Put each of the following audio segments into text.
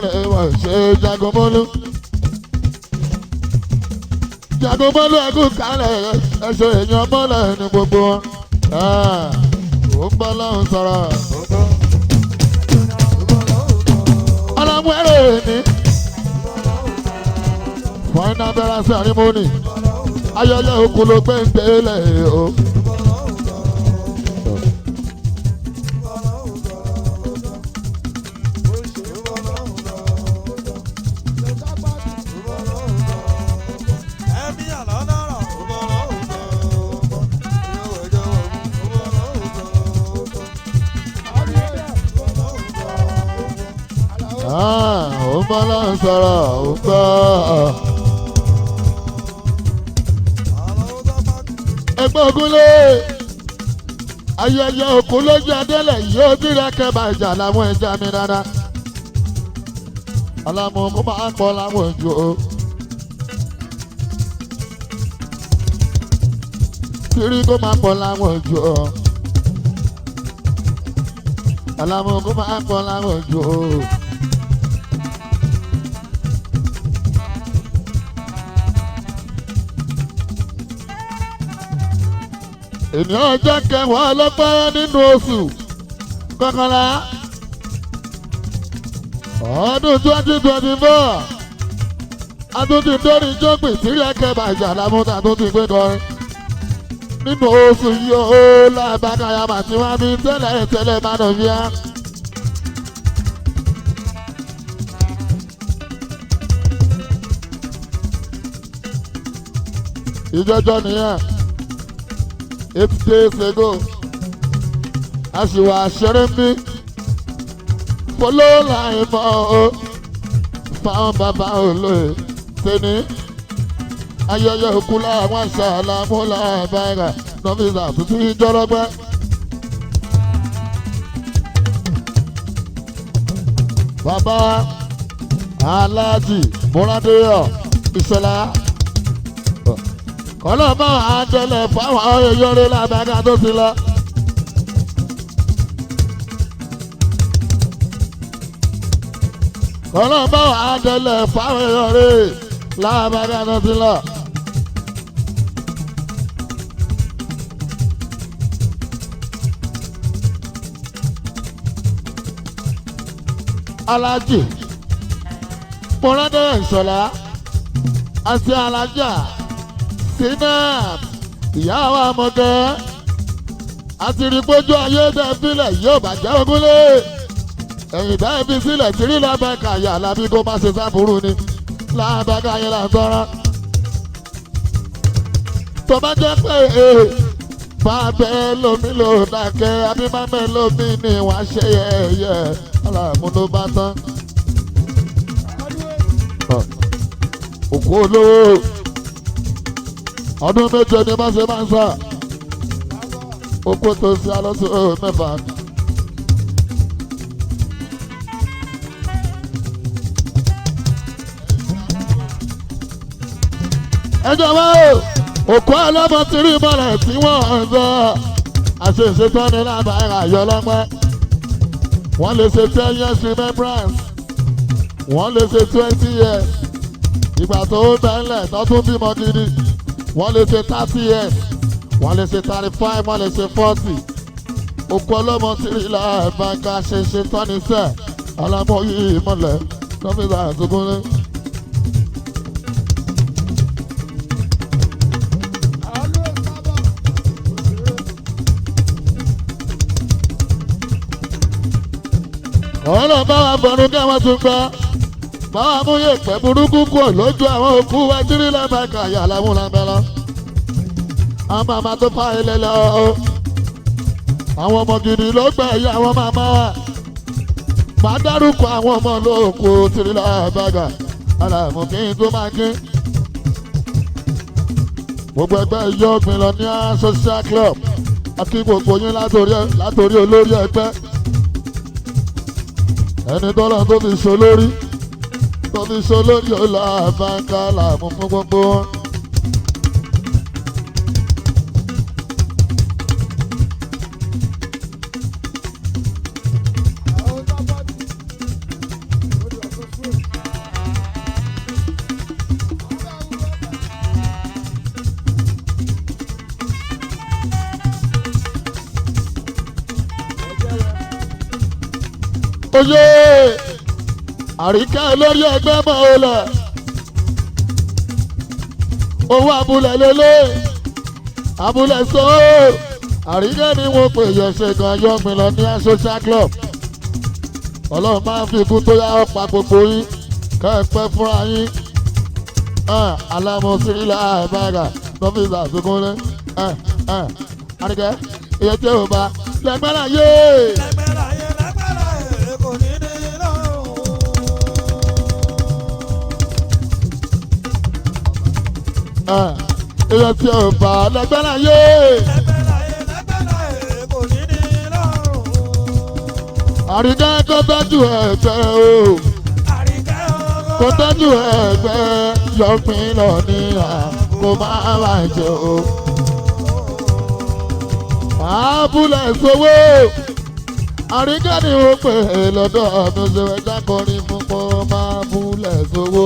kálẹ̀ wọ́n ṣe Jagomolu. Jagomolu ẹ̀kú kálẹ̀ ẹ̀ṣẹ̀ èèyàn mọ́lẹ̀ ní gbogbo wọn. Ó ń bọ́ lọ́hùn sọ̀rọ̀. Ọlọ́múẹ́rẹ́ ní final burial ceremony. Ayẹyẹ òkú ló gbé ń gbélé o. Ó ń bọ́ lọ́hùn sọ̀rọ̀ ó gbọ́. Ẹgbẹ́ Ògúnlé ayẹyẹ òkú lójú adélẹ̀ yóò dìrẹ́ kẹba ìjà làwọn ẹja mi dáadáa. Alámú kó máa pọ̀ láwọn ojú o. Kiri kó máa pọ̀ láwọn ojú o. Alámú kó máa pọ̀ láwọn ojú o. Ènìyàn ọjọ́ kẹwàá ọlọ́pàá nínú oṣù kọkànlá ọdún 2024 àtúntì dórí jókòó ìtìrẹ́ kẹba ìjà lámúta tó ti gbé kọrin nínú oṣù yìí ó lábàkàyà màtí wọn bí tẹ́lẹ̀ má nà bíá. Ìjọjọ nìyẹn. 8 days ago, as you are sharing me, follow line for found Baba Oloye. Teni, ayẹyẹ òkú làwọn aṣáájú làbára nọ́fíìsà tuntun ìjọlọ́gbẹ́. Bàbá Aláàjì Múradéyọ̀ Ìṣọ̀lá. Ọlọ́mọ àdẹlẹ̀ fáwọn èèyàn rẹ̀ lábàgà tó ti lọ. Ọlọ́mọ àdẹlẹ̀ fáwọn èèyàn rẹ̀ lábàgà tó ti lọ. Aláàjì Múradéyọ̀ Ìṣọ̀lá àti Alájà Sinat ìyàwó amọ̀dé àti ìrìgbójú ayédèbílẹ̀ yóò bàjẹ́ Ògúnlé ẹ̀yìn dáìbí sílẹ̀ tírí lábẹ́ka àyà lábí kó má ṣe sábúrú ni lábẹ́ka yẹn là ń tọ́rọ́. Tó bá jẹ́ pé bàbẹ́ lómi ló dákẹ́ abímámẹ́ lómi ni wàá ṣe yẹ̀yẹ́ ọ̀làmú ló bá tán. Òkú olówó. Ọdún méje ni bá ṣe máa ń sá. Oko tó ṣe alọ́sọ mẹ́fà. Ẹ jọ̀wọ́ òkú ọlọ́mọ ti rí mọ́lẹ̀ tí wọ́n ń sọ. Àṣeṣe tán ní lábàárà yọ lọ́pẹ́. Wọ́n lè ṣe 10 years remembrance. Wọ́n lè ṣe 20 years. Ìgbà tó ń bẹ̀rẹ̀ tó tún bímọ gidi. Wọ́n lè ṣe 30 years, wọ́n lè ṣe 35, wọ́n lè ṣe 40. Òkú ọlọ́mọ tí rí láàbàgà ṣe tọ́ni sẹ́, ọlọ́mọ yìí mọ̀lẹ́ lọ́fíìsà àtúkúnlé. Ọ̀rọ̀ bá wa bọ̀rù kí wọ́n tún gbọ́. Báwa mú yèpẹ̀ burúkú kúrò lójú àwọn òkú wa tí rí lábàgà yà láwọn lábẹ́ lọ. Àwọn màmá tó fa ilé lọ o. Àwọn ọmọ gidi ló gbẹ̀ yí àwọn màmá wa. Màá dárúkọ àwọn ọmọ lóòkù tìrí lábàgà. Àlàmù kí n tó máa kí. Gbogbo ẹgbẹ́ yọ Millionaire Social Club. Akí gbogbo yín látòrí olórí ẹgbẹ́. Ẹni tọ́lọ́ tó fi ṣolórí. Tó fi ṣolórí ọlọ́àbáńkà làmú fún gbogbo wọn. oyè àríkẹ́ olórí ẹgbẹ́ mọ́ ọ lẹ̀ owó abúlé lélẹ̀ abúlé so àríkẹ́ ni wọ́n pè yẹ̀ṣẹ̀ gan yọ̀gbìn lọ ní social club ọlọ́run máa ń fi ikú tó yá ọ̀pá gbogbo yín kẹ́ ẹ pẹ́ fúnra yín alámọ̀sírílẹ̀ àìbáyà lọ́fíìsì àtúnkúnlé àríkẹ́ iye tí ò bá lẹ́gbẹ́rẹ́ yé. Iye tí ò bá lẹ́gbẹ́rẹ́ yé. Àríkẹ́ kó tọ́jú ẹgbẹ́ o. Kó tọ́jú ẹgbẹ́ yọpin lọ ní kó máa wá jẹ o. Abúlé sowó àríkẹ́ ni wọ́n pè é lọ́dọ̀ ọdún ṣe ẹja kọrin fún pọ́ máa búlé sowó.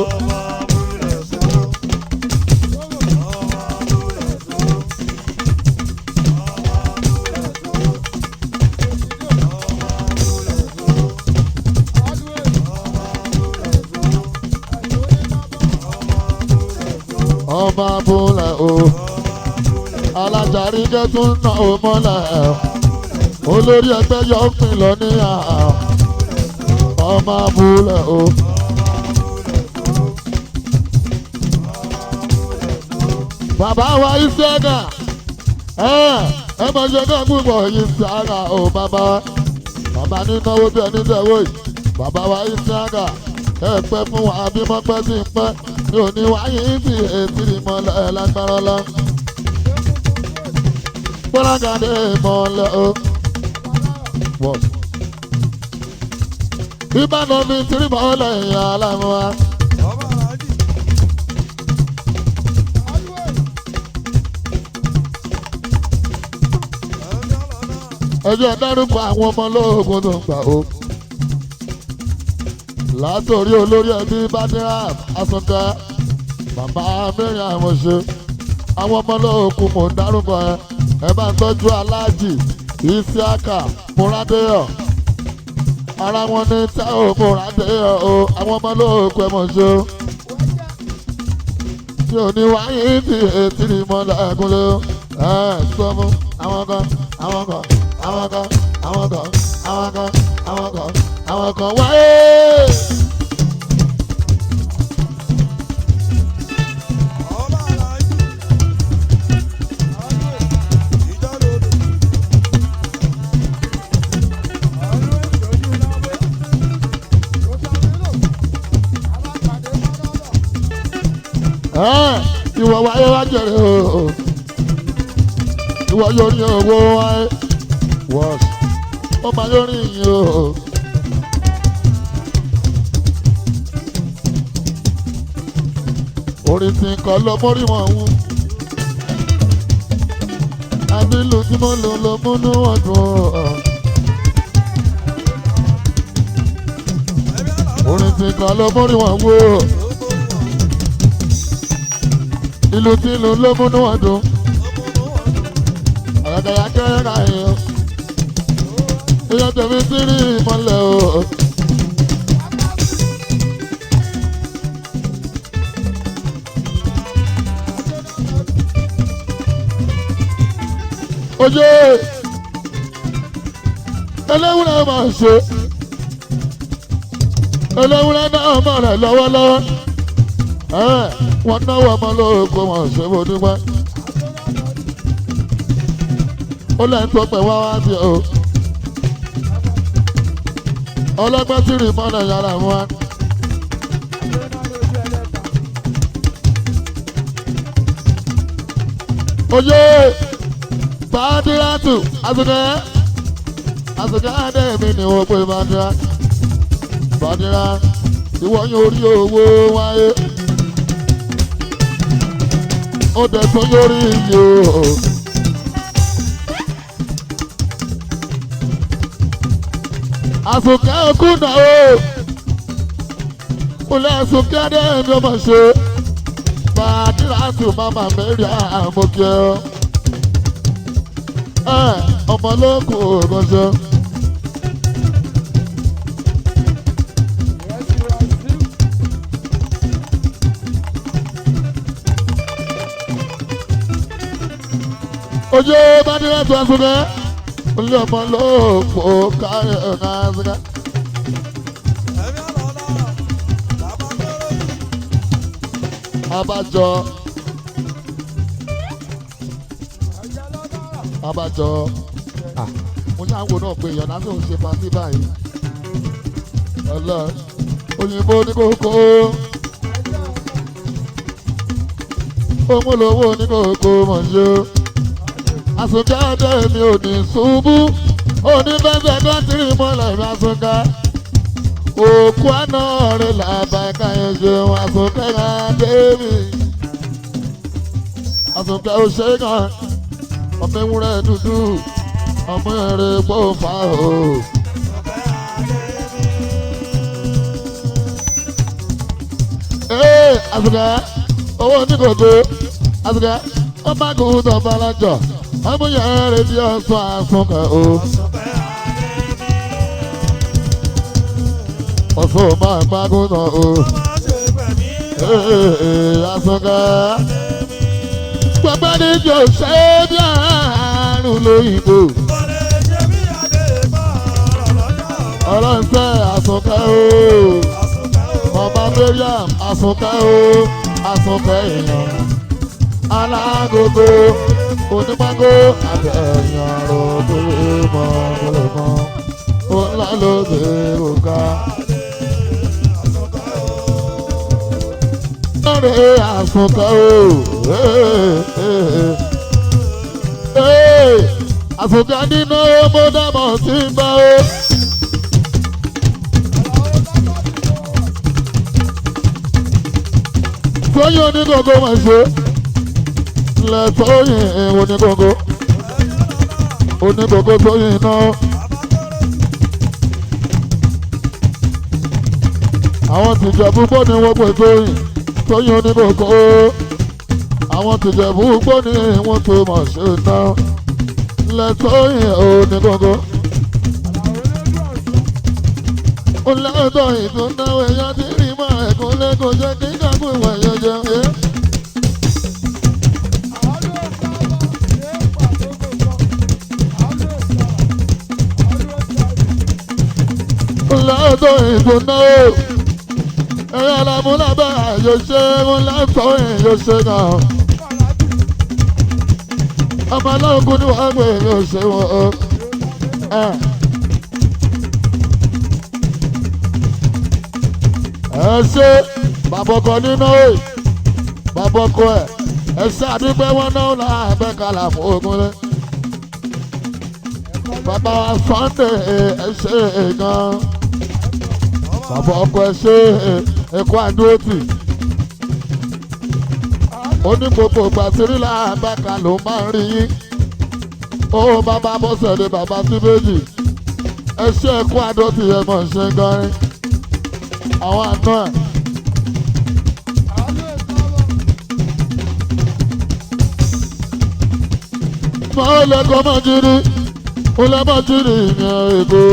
Ọmọ abúlé o alájàrí jẹ́ tún ná o mọ́lẹ̀ olórí ẹgbẹ́ yọ ń pin lọ ní ọmọ abúlé o. Bàbá wa Isiaka ẹ mọ̀ ṣe kọ́ gbúgbọ̀ Isiaka o bàbá ní náwó bí ẹni tẹ̀wé bàbá wa Isiaka ẹ pẹ́ fún wa bí mo pẹ́ sí pẹ́ mi ò ní wáyé sí èsì ìmọ̀lẹ̀ lágbára lọ. Gbọ́lágadé ìmọ̀lẹ̀ o. Ìbàdàn mi tìrì mọ́lẹ̀ ìyá aláwọ̀ wa. Ẹjọ́ dárúkọ àwọn ọmọ ológun tó ń gbà o. Látòrí olórí ẹbí Bádírà Asúnkẹ́ bàbá mẹ́rin àwọn ṣe àwọn ọmọ ológun mò ń dárúkọ ẹ bá ń tọ́jú Aláàjì Isiaka Múradéyọ̀ ara wọn ní tẹ́ ò Múradéyọ̀ o àwọn ọmọ ológun ẹ mọ̀ ṣe o tí ò ní wáyé tí ètí ni mo lẹ́kúnlé ẹ sọ fún àwọn kan àwọn kan àwọn kan àwọn kan àwọn kan àwọn kan àwọn kan wáyé. Ìwọ wáyé wá jẹrẹ o ìwọ yóò ní owó wáyé wọ́s ó máa yóò rí yín o. Orin tí ń kọ́ lọ mórí wọn wú àbílù tí mo lò ló múnú wọn dùn o. Orin tí ń kọ́ lọ mórí wọn wú ìlú tí ìlú ló múnú wọn dùn àgàgàyà kẹrẹ́ra yẹn ìyá tẹ̀mí sí rí ìmọ̀lẹ̀ o. Ojú ẹlẹ́wúrẹ́ máa ń ṣe ẹlẹ́wúrẹ́ náà mọ̀ rẹ̀ lọ́wọ́lọ́wọ́ wọ́n náwó ọmọ lóko wọn ṣe mo dúpẹ́ ó lẹ́yìn tó pẹ̀ wá wá sí o ọlọ́gbẹ́ tí rí mọ́nà yàrá wọn. Oye Bádírátù Asúnkẹ́ Adémi ni wọ́n pè Bádírá ìwọ yóò rí owó wáyé ó dẹ̀ tún yóò rí iye o. Asúnkẹ́ òkúta o olè Asúnkẹ́ Adémi ọmọ ṣe Bádírátù mama mẹ́rin àmọ́kẹ́ ọmọ lókun ògànṣẹ́ ojú bá nílẹ̀ tó àsùnkẹ́ olú ọmọ ló pò káyọ̀ ọ̀nà àsùnkẹ́. abájọ mo ṣáà ń wo náà pé èèyàn lásán ò ṣe pàtí báyìí ọlọ́run òyìnbó ní kókó òmùlówó ní kókó mọ̀ṣẹ́ àsùnkẹ́ ọdẹ mi ò ní ṣubú onífẹsẹ̀ kọ́ńtìrì mọ́lẹ̀ mi àsùnkẹ́ òkú àná rẹ̀ làbà káyọ̀ ṣeun àsùnkẹ́ ọdẹ mi àsùnkẹ́ òṣèkàn ọmọ ewúrẹ́ dúdú ọmọ eré gbófà o. Àsùnkẹ́ owó oníkòkò àsùnkẹ́ ọmọ àgùntàn tó balajọ ọmọ yẹn rẹ̀ di ọ̀sán àsùnkẹ́ o. ọ̀sán máa gbàgùntàn o. Àsùnkẹ́ gbogbo ní jò ṣe bí àrùn lóyìnbó. ọlọ́sẹ̀ àsùnkẹ́ o. ọba Mariam àsùnkẹ́ o. àsùnkẹ́ èèyàn. alágogo onímọ̀gò àtẹ̀yàn rògbò mọ̀ọ́mọ́. ńlá ló dé òkà. àsùnkẹ́ o. àsùnkẹ́ nínú mọ́dàmọ́ tí ń bá o. tóyìn onígbòǹgbò mà ṣe lẹ tóyìn onígbòǹgbò onígbòǹgbò tóyìn náà. àwọn tìjẹ̀bú gbọ́ ni wọ́n pè tóyìn onígbòǹgbò àwọn tìjẹ̀bú gbọ́ ni wọ́n tó mọ̀ ṣe náà lẹ tóyìn onígbòǹgbò. olóòótọ́ ìtúnáwó èèyàn ti rí mọ́ ẹ̀kún lẹ́kọ̀ọ́ jẹ́ kí kákùn ìwà èèyàn jẹun. olóòótọ́ ìtúnáwó èèyàn làmúlábà yóò ṣe wọn látọ̀ yóò ṣe náà. ọmọ aláwọ̀ ni wọ́n gbé yóò ṣe wọ́n. ẹ ṣe bàbá ọkọ nínú ẹ bàbá ọkọ ẹ ṣe àdúgbò wọn náà láàbẹ kàlà fún ogun rẹ bàbá Sunday ẹ ṣe gan bàbá ọkọ ẹ ṣe ẹkọ àdúrótì onígbòkò gbàsírí láàbẹ kàlà ó máa ń rí yín ó bàbá bọ́sẹ̀ ní bàbá síbéjì ẹ ṣe ẹkọ àdúrótì ẹ mọ̀ ṣe gan rin. àwọn àna ẹ̀. máa lẹ́kọ̀ọ́ máa jírí ó lẹ́ máa jírí ìyẹn èkó.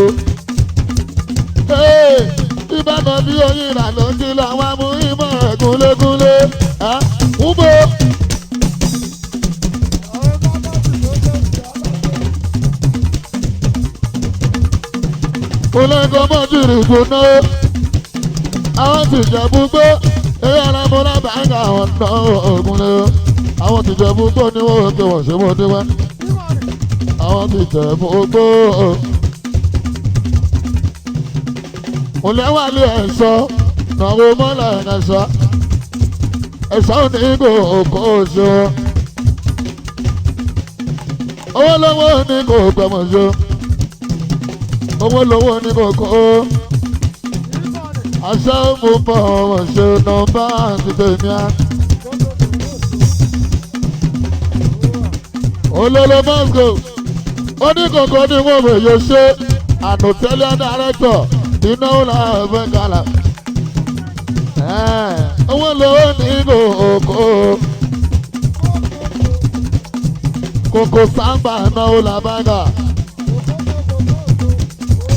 ìbátan bí oyin ìlà ló ń jí làwọn amú ìmọ̀ ẹ̀ kúnlékúnlé. wúbo. ó lẹ́kọ̀ọ́ máa jírí ìgbóná. àwọn tìjẹ̀bú gbó eré alámúlá bàńgà ọ̀nà ògúnlé àwọn tìjẹ̀bú gbó ni wọ́n pe wọ́n ṣe wọ́n dé wá àwọn tìjẹ̀bú gbó. òlẹ́wàlé ẹ̀ṣọ́ nàwó mọ́lá ẹ̀ṣọ́ ẹ̀ṣọ́ onígbò òkò oṣù owó lọ́wọ́ ní kò gbẹ̀mọ̀ṣọ́ owó lọ́wọ́ ní kò kó. Aṣọ mo bọ̀ wọ́n ṣe nọ́mbà ti tèmi á. Olólo Moscow oníkòkò ni wọ́n wò yóò ṣe ànùtẹ́lẹ̀ dàrẹ́tọ̀ iná ọ̀la ẹ̀fẹ́ kàlà. Owó lówó ní kòkó. Kòkò sábà náà ó là bàgà.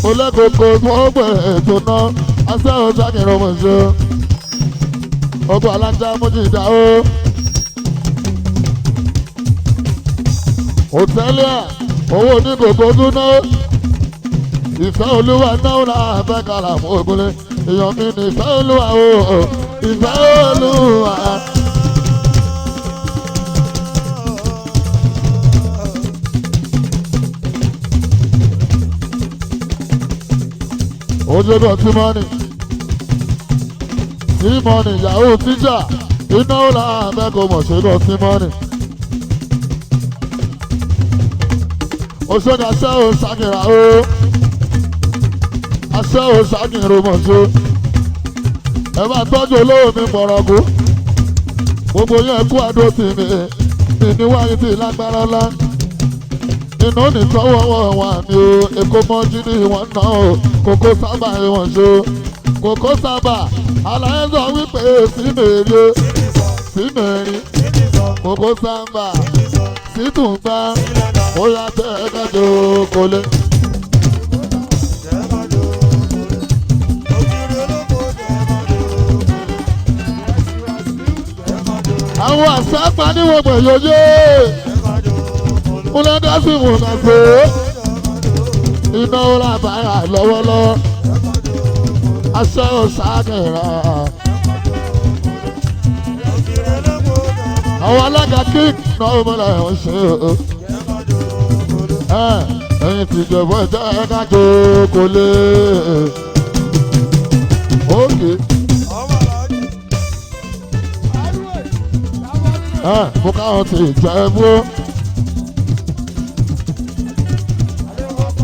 Olókòkò tó gbé ètò náà. Asa ọjà kìrọ̀ mọ̀ ṣe ọkọ̀ alájà mójú ìdá o. òtẹ́lẹ̀ owó onígbògbó dúná ìfẹ́ olúwa náà náà fẹ́ kàrà fún ògúnlé èèyàn mi ní ìfẹ́ olúwa o ìfẹ́ olúwa. ojúbọ tímọ́nì yahoo tíjà iná ó là mẹ́kọ̀ọ́ mọ̀ ṣẹ́dọ̀ tímọ́nì. òṣèlú aṣẹ́ ò ṣàkìrà o aṣẹ́ ò ṣàkìrò mọ̀ ṣe ẹ bá tọ́jú olówó mi pọ̀rọ̀kú gbogbo yẹn kú àdó tì mí níwáyé tí lágbára ńlá inú nìtọ́wọ́ wà ní o èkó mọ́jú ní ìwọ̀n náà o kókó sábà ìwọ̀n ṣe o kókó sábà àlàyé sọ wípé sí mèrì kókó sábà sí tùǹgbà ó yà tẹ́ ẹ kájọ kólé. àwọn àṣàpá níwọ̀n gbẹ̀yọ́yé múlẹ́dásí múnàṣe iná làbáyà lọ́wọ́lọ́wọ́ aṣọ òṣàkẹ́rà. àwọn alága kík náà mọ́lá ẹ̀ ń ṣe ẹ̀yìn tìjọba ẹ̀jẹ̀ ẹ̀ka jókòó lé òkè. mo káwọn ti jẹ́ ẹ mú.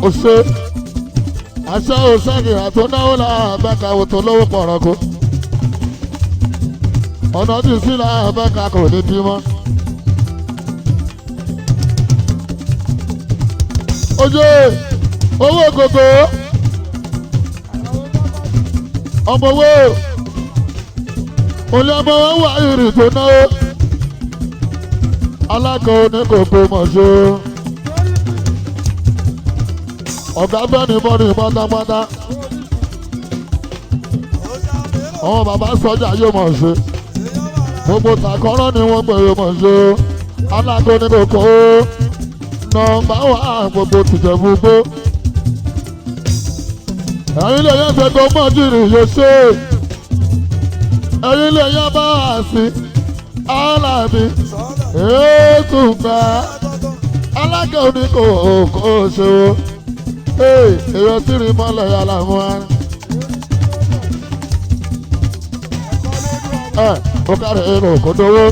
ose aṣọ òṣèkìrà tó náwó làbẹ́ka wò tó lówó pọ̀rọ̀kú ọ̀nà tí sí làbẹ́ka kò ní bímọ. ojú owó gbogbo ọmọ owó olè ọmọ wọn wà ìrì tó náwó alága oníkòkò mọ̀ṣó. ọ̀gá bẹ́ẹ̀ni bọ́ọ̀nì pátápátá àwọn bàbá sọ́jà yóò mọ̀ ṣe gbogbo tàkọ́rọ́ ni wọ́n pè yóò mọ̀ ṣe alágo ní kòkó nọ́mbà wà gbogbo tìjẹ̀bú gbó ẹ̀yin lè yẹn ṣe tó mọ̀ jìrì yóò ṣe ẹ̀yin lè yẹn bá wà sí alábí ètò gbà alága oníkòkó ṣe o. èèyàn tí rí mọ́lẹ̀ yàrá mú wa. ó kárí èrò kó dówó.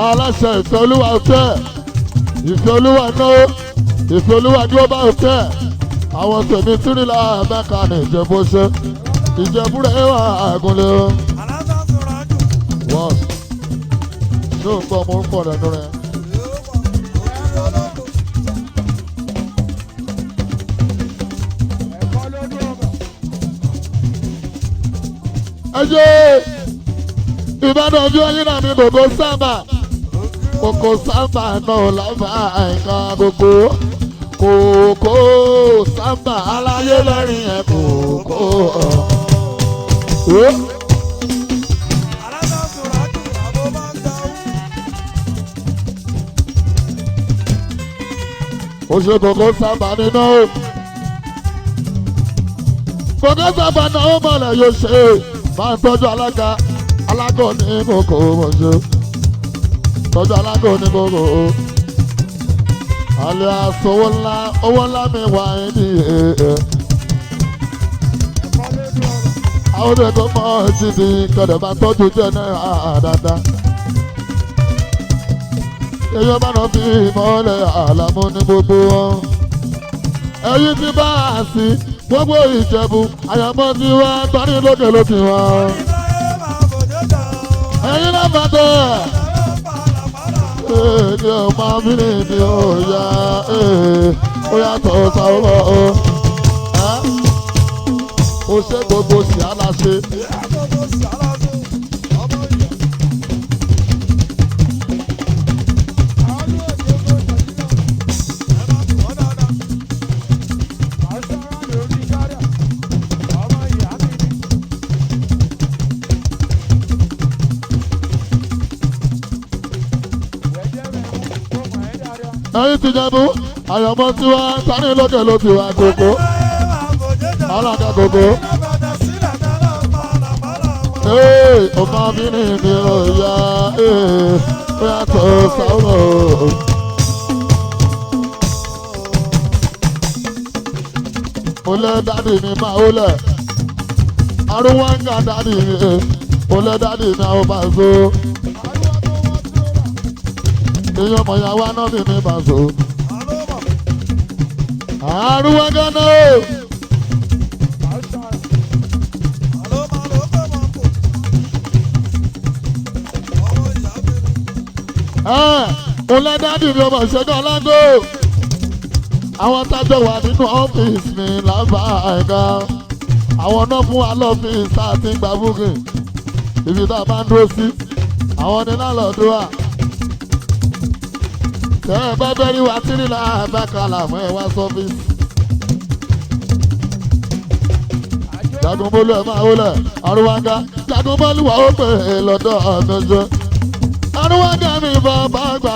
aláṣẹ ìfẹ́ olúwa tẹ̀ ìfẹ́ olúwa náà ìfẹ́ olúwa dúró bá tẹ̀ àwọn tèmi tí rí la mẹ́ka ní ìjẹ́bú ṣe ìjẹ́bú rẹ̀ wà àgúnlé o. wọ́n ṣé o gbọ́ mo ń pọ̀ lẹ́nu rẹ̀. ẹjẹ ìbàdàn bí ẹyin náà mi kòkó sábà náà lábà àìká gbogbo kòkó sábà aláyé lẹ́rìn ẹ̀ kòkó. ó ṣe kòkó sábà nínú kòkó sábà náà ó mọ̀lẹ́ yóò ṣe máa ń tọ́jú alága ní kòkó mọ̀ṣẹ́ tọ́jú alága ní kòkó alẹ́ aṣọ owó ńlá mi wà ní ẹ̀ẹ́ àwọn ọdẹ tó mọ̀ ẹ́ ti di kẹ̀dẹ̀ máa tọ́jú jẹ́ náírà dáadáa èèyàn bá náà fi ìmọ̀lẹ̀ àlàmú ní gbogbo wọn ẹ̀yìn tí bá a sí gbogbo Ìjẹ̀bú àyàmọ́ ti wá tọ́rí lókè ló ti wá. ẹ̀yin náà bá tẹ̀. èdè ọmọ mi ní ìdí òòyà ó yàtọ̀ sáwọ́ o. ó ṣe gbogbo sí aláṣẹ. ẹ̀yin ti jẹ̀bú àyànmọ́ tiwa tani lókè ló ti wá kókó alága kókó. ọmọ obìnrin mi ò yá ó yàtọ̀ sáwọ́. olè dádì mi máa ó lẹ̀ arúgbó ń ga dádì mi olè dádì mi àwọn bá so. èèyàn mọ̀ ìyàwó anábì mi bá so. arúgbó gánà o. olè dádì mi ọmọ ìṣẹ́gun ọlágó. àwọn tájọ wà nínú ọ́fíìsì mi lábàá ẹ̀ka àwọn náà fún wa lọ́fíìsì tá a ti ń gba búkì ibi tá a bá ń dúró sí àwọn ní lálọ́ọ̀dún wa. tẹ́ ẹ bá bẹ́ẹ̀ rí wa tírí láàbàkàlà fún ẹ wá sọ́fíìsì. Jagunmólú ẹ̀ máa wọlé Arúwáńgá Jagunmólú wà ó pè é lọ́dọ̀ ọ̀dọ́jọ́ Arúwáńgá mi bàbá gbà.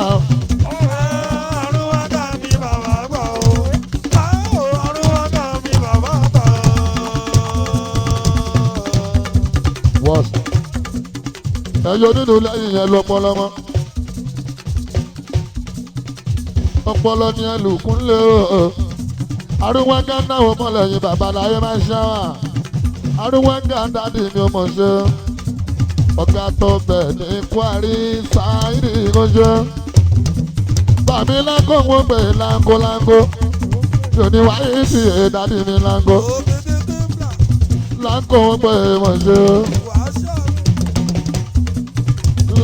ẹyọ nínú lẹ́yìn yẹn lọ́pọ̀lọpọ̀ ọpọlọ ni ẹlùkúnlé o Arúwáńgá náà wọ́n mọ̀lẹ́yìn babaláyé máa ń ṣáwà Arúwáńgá dádì ni ó mọ̀ ṣe ọ̀gá tó bẹ̀ ní Kwari Sáírì ìkọ́ṣẹ́ bàmí láńkó wọn pè láńkó láńkó yóò ní wáyé sí dádì mi láńkó láńkó wọn pè mọ̀ ṣe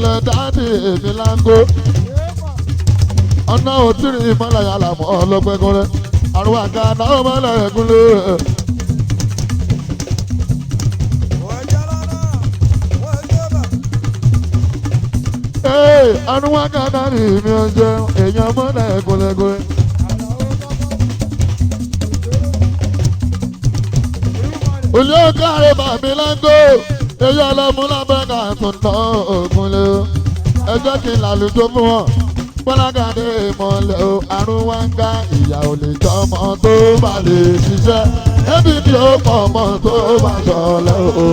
lẹ dáàdì èmi láńgó ọ̀nà òtírì ìmọ̀lẹ̀ yàrá mọ́ ọlọ́gbẹ́gúnrẹ́ Arúwáńgá náà mọ́lẹ̀ ẹ̀gúnlẹ̀. Arúwáńgá náà rí mi ọjọ́ èèyàn mọ́lẹ̀ ẹ̀gúnlẹ̀gúnrẹ́. olè káre bàmí láńgó èyí ọlọ́mú lábẹ́ka tuntun ògúnlé o ẹ jẹ́ kí n lálùjọ fún wọn Bọ́lágadé ìmọ̀lẹ̀ o Arúwáńgá ìyá ò lè jọ ọmọ tó bá lè ṣiṣẹ́ ẹbí ni ó pọ̀ ọmọ tó bá ṣọlẹ̀ o.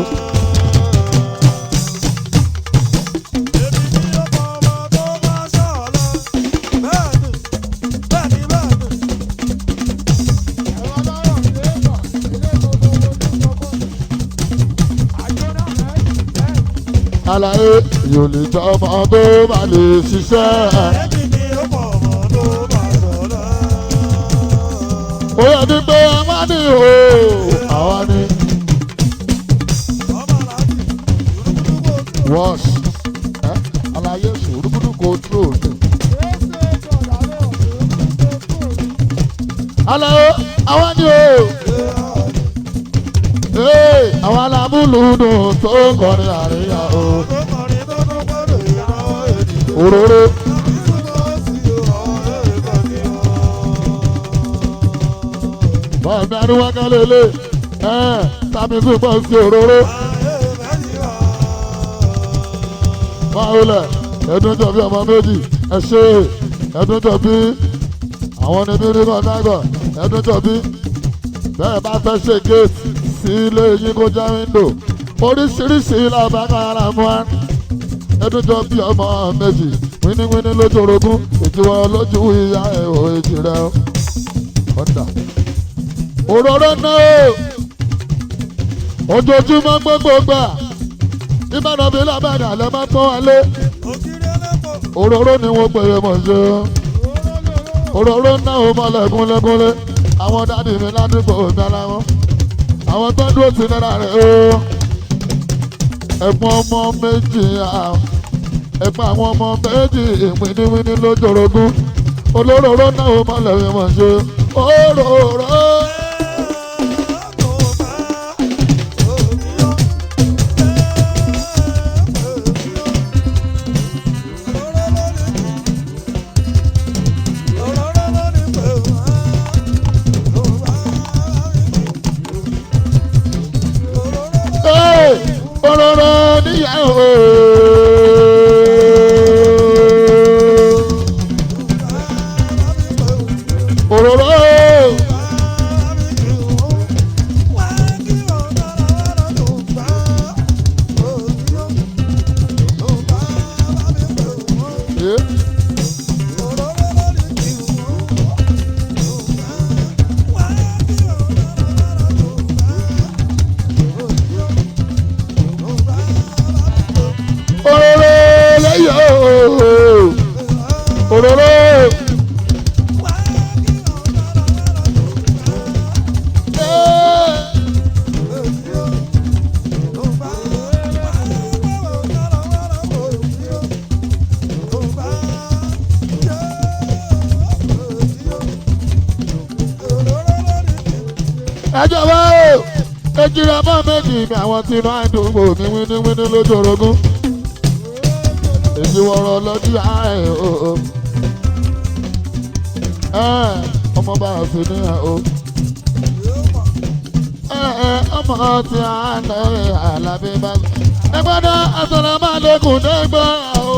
Àlàyé yóò lè jọ ọmọ tó bá lè ṣiṣẹ́. ó yẹ ní pé a máa ní o àwa ni. wash àlàyé sùúrùkúdù control ni. àlàyé àwa ni o. àwọn alábùlùdùn tó ń kọrin àríyá o. òróró. bọ́ọ̀mí Arúwáńgá lélẹ̀ tàbí túbọ̀ sí òróró. báwọlẹ̀ ẹ̀dùn jọ bí ọmọ méjì ẹ ṣe ẹ̀dùn jọ bí àwọn oníbí rí kan nágọ̀ ẹ̀dùn jọ bí bẹ́ẹ̀ bá fẹ́ ṣe géètì sí ilé yín kó já wíńdò oríṣiríṣi làbákan ara mú wa ẹdún jọ bí ọmọ méjì wíníwíní lójú orogún ìjìwọ lójú ìyá ẹ ò èjì rẹ ọ̀dà òróró náà ojoojúmọ́ gbogbo gbà ìbàdàn bí lábàdàn lẹ́ máa tán wálé òróró ni wọ́n pèrè mọ̀ ṣe òróró náà ó mọ̀ lẹ́kúnlẹ́kúnlé àwọn dádì mi ládùúgbò mi ara wọn àwọn tó dúró sí náírà rẹ̀ o ẹ̀gbọ́n ọmọ méjì ẹ̀gbọ́n àwọn ọmọ méjì ìwíníwíní lójorogún olóróró náà ó mọ̀ lẹ́yìn mọ̀ ṣe òróró. Òróró níyàwó. ẹjọ́ bá o ejìrẹ́ mọ́ méjì ní àwọn tí inú àdúgbò ní wíníwíní lójú orogún èjì wọ̀rọ̀ lọ́jú ààrẹ o ọmọ bá a fi ní ẹ o ọmọ tí a nà ẹ Àlàbí bá ẹgbẹ́dá àtọ̀rọ̀ máa lékun dẹ́gbẹ́ o.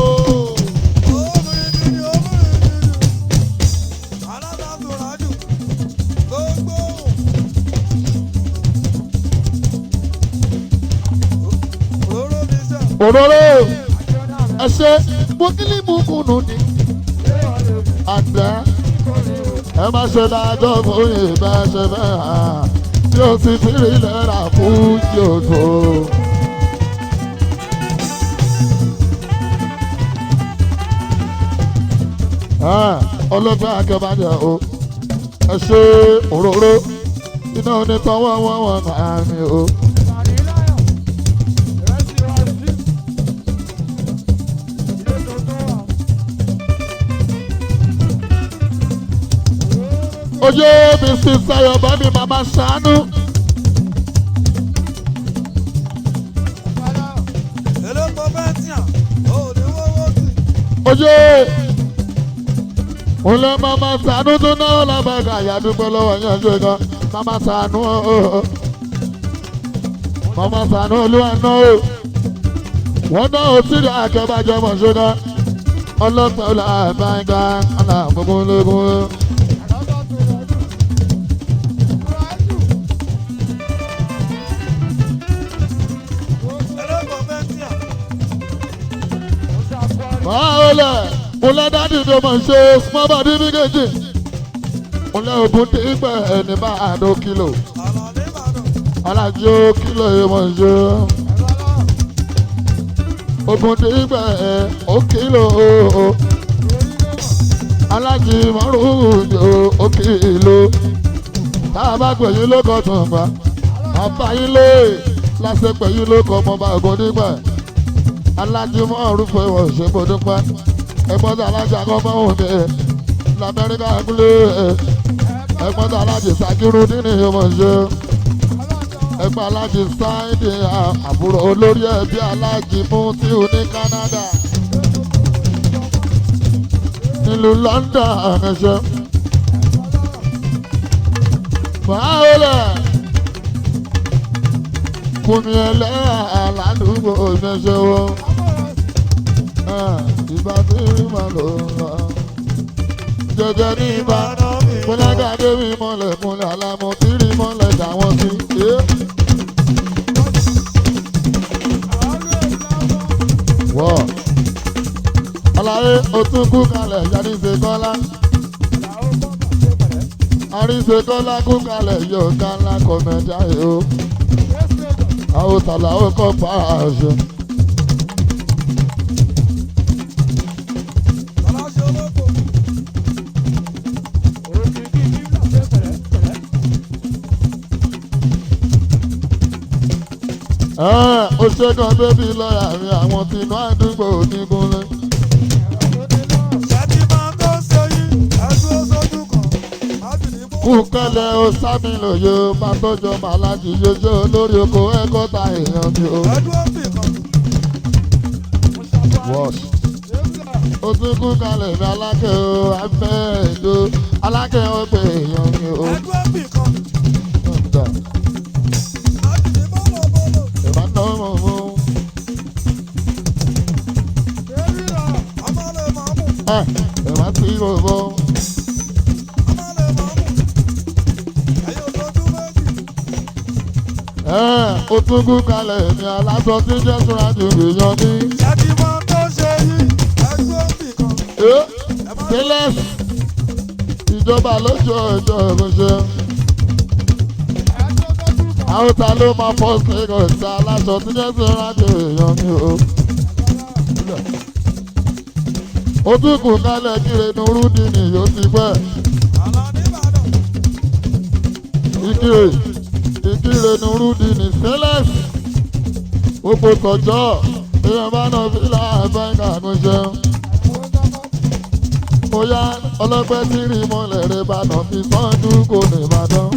òróró ẹsẹ mọ́kìlì mọ́kùnù ni àgbẹ̀ ẹ má ṣe dájọ́ bóyá bá ṣe bẹ́ẹ̀ hàn tí ó ti fi rí lẹ́ra fún yòókù. ọlọ́gbẹ́ akẹ́bàjẹ́ o ẹ ṣe òróró iná onítọ́wọ́ wọn máa mi o. oye mi sì sẹ́yọ̀ bá mi màmá ṣàánú. oye òun lè màmá ṣàánú tó náwó lábàgà àyàdúgbò lọ́wọ́ yẹn ṣe gan màmá ṣàánú màmá ṣàánú olúwa náà o wọ́n náà ó sì rí akẹ́bàjẹ́ mọ̀ ṣe gan ọlọ́pàá ọlọ́àbáńgá aláàbògún lógún. Maole, mule dadi do man ṣe small body méjèèjì. Mule ogun ti gbe ẹni bá àdó kìlò. Alájò kìlò yìí man ṣe. Ogun ti gbe ó kìlò. Alájì márùn-ún ó kìlò. Tá a bá gbé yín lóko tún gbà. Bàbá yín lé lásìkò pé yín lóko ọmọ bá ògùn nígbà. Alájùmọ̀ orúkọ ìwọ̀n ìṣèpò dúpẹ́ ẹ̀gbọ́n tí alájà kọ́ mọ́ òun ní lamẹ́ríkà gúlẹ̀ ẹ̀gbọ́n tí alájì Sàkírù nínú ìwọ̀n ṣe ẹ̀gbọ́n alájì Sáìdì àbúrò olórí ẹbí alájì Mútíù ní Canada nílùú London ẹ̀ṣẹ̀ Maole kùnì ẹlẹ́yà aládùúgbò ìmẹ̀ṣẹ̀ wo ìbá tí rí mà ló ń lọ. jẹjẹ ní ibà múlẹ́gàdé rí mọ́lẹ̀ múlẹ̀ alámọ̀ tí rí mọ́lẹ̀ dàwọn sí. wọ́ ọláyé òtún kú kalẹ̀ yaríṣe kọ́lá àríṣe kọ́lá kú kalẹ̀ yóò kálá kọ̀mẹ́dá yìí o. Àwọn tàlà ó kọ́ pa àṣẹ. Ó ṣe kan bébí lọ́ọ̀yà rí àwọn tí inú àdúgbò onígunlé. Kú kẹ́lẹ́ ó sámi lòye bá tọ́jọ́ màlájì yóò lórí oko ẹ̀kọ́ ta èèyàn mi o. Wọ́ọ̀ṣ. Ó tún kú kalẹ̀ mi alákẹ́ o, afẹ́ èdò alákẹ́ ó pe èèyàn mi o. Ìbátan mọ̀ mú. Ìbá tí mo bọ́. Ó tún kú kalẹ̀ ní aláṣọ tí jẹ́ Súrájù èèyàn ní. Ṣáàtì máa tó ṣe yìí, ẹgbẹ́ òbí kan. Sílẹ̀ ìjọba lójú ọjọ́ ìránṣẹ́. Àwọn ta ló máa fọ́ sí ìrọ̀sẹ̀ aláṣọ tí jẹ́ Súrájù èèyàn ní o. Ó tún kú kalẹ̀ kíre ní Rúdìní yóò ti pẹ́. Ìkírè ní Rúdìní sílẹ̀. Gbogbo tọ̀jọ́ èèyàn bá náà fi láàbẹ̀ ìgbàgbọ́sẹ̀. Bóyá ọlọ́pẹ́ tí rí mọ́lẹ̀ rẹ̀ bá náà fi sọ́ọ́dún kò ní Ìbàdàn.